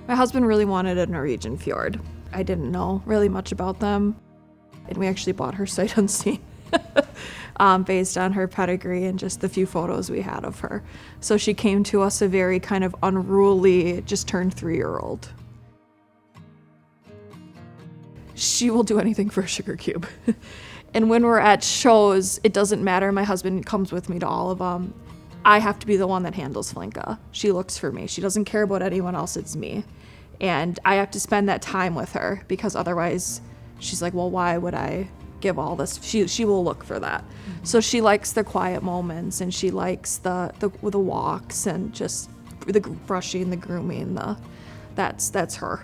My husband really wanted a Norwegian Fjord. I didn't know really much about them, and we actually bought her sight unseen based on her pedigree and just the few photos we had of her. So she came to us a very kind of unruly, just turned 3-year-old. She will do anything for a sugar cube. And when we're at shows, it doesn't matter. My husband comes with me to all of them. I have to be the one that handles Flinka. She looks for me. She doesn't care about anyone else, it's me. And I have to spend that time with her because otherwise she's like, well, why would I give all this? She will look for that. Mm-hmm. So she likes the quiet moments, and she likes the walks and just the brushing, the grooming, that's her.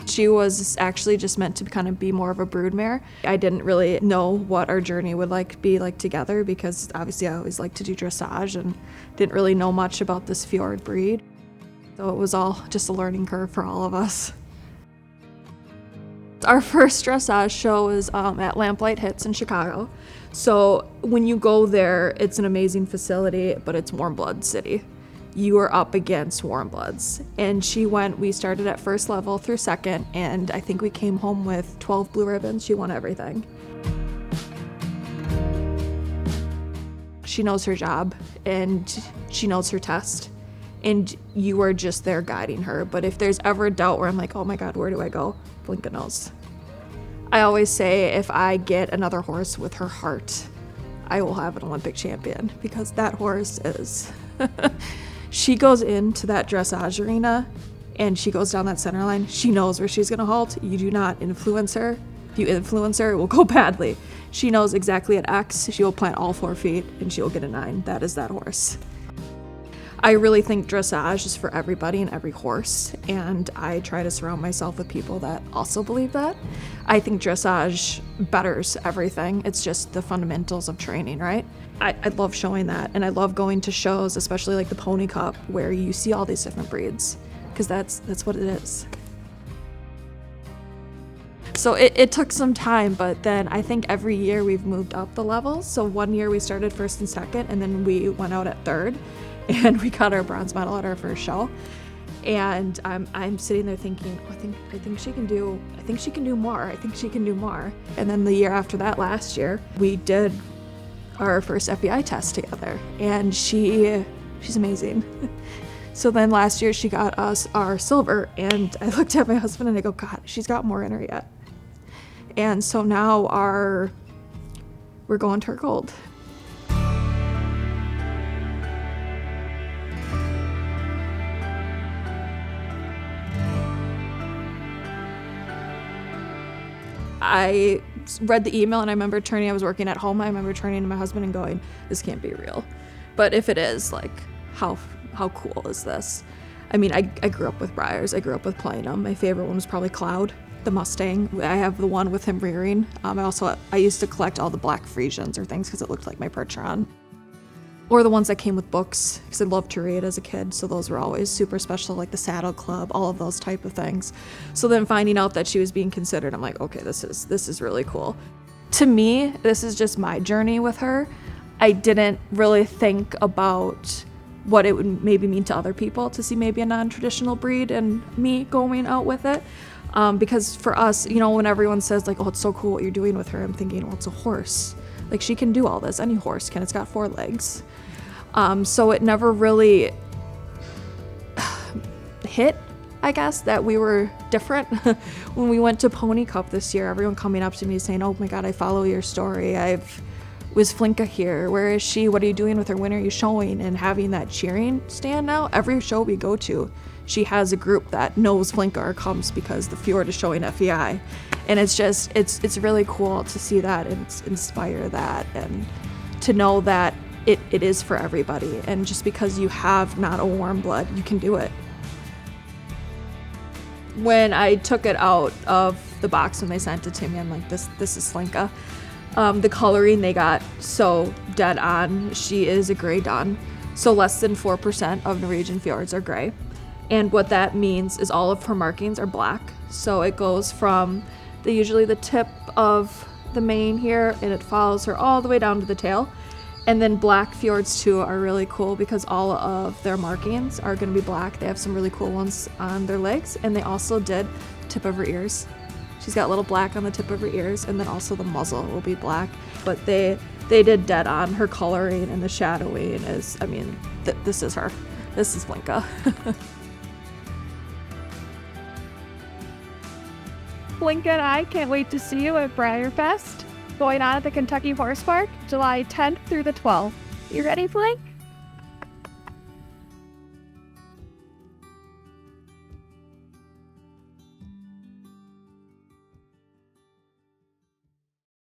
She was actually just meant to kind of be more of a broodmare. I didn't really know what our journey would be like together because obviously I always liked to do dressage and didn't really know much about this Fjord breed. So it was all just a learning curve for all of us. Our first dressage show was at Lamplight Hits in Chicago. So when you go there, it's an amazing facility, but it's warmbloods city. You are up against warmbloods. And we started at first level through second, and I think we came home with 12 blue ribbons. She won everything. She knows her job, and she knows her test, and you are just there guiding her. But if there's ever a doubt where I'm like, oh my God, where do I go? Flinka knows. I always say if I get another horse with her heart, I will have an Olympic champion, because that horse is... She goes into that dressage arena and she goes down that center line. She knows where she's gonna halt. You do not influence her. If you influence her, it will go badly. She knows exactly at X, she will plant all 4 feet and she will get a 9. That is that horse. I really think dressage is for everybody and every horse, and I try to surround myself with people that also believe that. I think dressage betters everything. It's just the fundamentals of training, right? I love showing that, and I love going to shows, especially like the Pony Cup, where you see all these different breeds, because that's what it is. So it took some time, but then I think every year we've moved up the levels. So one year we started first and second, and then we went out at third, and we got our bronze medal at our first show. And I'm sitting there thinking, I think she can do more. I think she can do more. And then the year after that, last year, we did our first FBI test together, and she's amazing. So then last year she got us our silver, and I looked at my husband and I go, God, she's got more in her yet. And so now we're going to her gold. I read the email, and I was working at home. I remember turning to my husband and going, this can't be real. But if it is, like, how cool is this? I mean, I grew up with Breyers. I grew up with playing them. My favorite one was probably Cloud, the Mustang. I have the one with him rearing. I used to collect all the black Frisians or things because it looked like my Percheron. Or the ones that came with books, because I loved to read as a kid, so those were always super special, like the Saddle Club, all of those type of things. So then finding out that she was being considered, I'm like, okay, this is really cool. To me, this is just my journey with her. I didn't really think about what it would maybe mean to other people to see maybe a non-traditional breed and me going out with it. Because for us, when everyone says like, oh, it's so cool what you're doing with her, I'm thinking, well, it's a horse. Like, she can do all this. Any horse can. It's got 4 legs. So it never really hit, I guess, that we were different. When we went to Pony Cup this year, everyone coming up to me saying, oh my God, I follow your story. Was Flinka here? Where is she? What are you doing with her? When are you showing? And having that cheering stand now, every show we go to, she has a group that knows Flinka or comes because the Fjord is showing FEI. And it's just, it's really cool to see that and inspire that, and to know that it is for everybody. And just because you have not a warm blood, you can do it. When I took it out of the box when they sent it to me, I'm like, this is Flinka. The coloring they got so dead on. She is a gray dun, so less than 4% of Norwegian fjords are gray. And what that means is all of her markings are black. So it goes from usually the tip of the mane here, and it follows her all the way down to the tail. And then black Fjords too are really cool because all of their markings are going to be black. They have some really cool ones on their legs, and they also did tip of her ears. She's got a little black on the tip of her ears, and then also the muzzle will be black. But they did dead on her coloring, and the shadowing is, I mean, this is her. This is Flinka. Flinka and I can't wait to see you at BreyerFest, going on at the Kentucky Horse Park, July 10th through the 12th. You ready, Flink?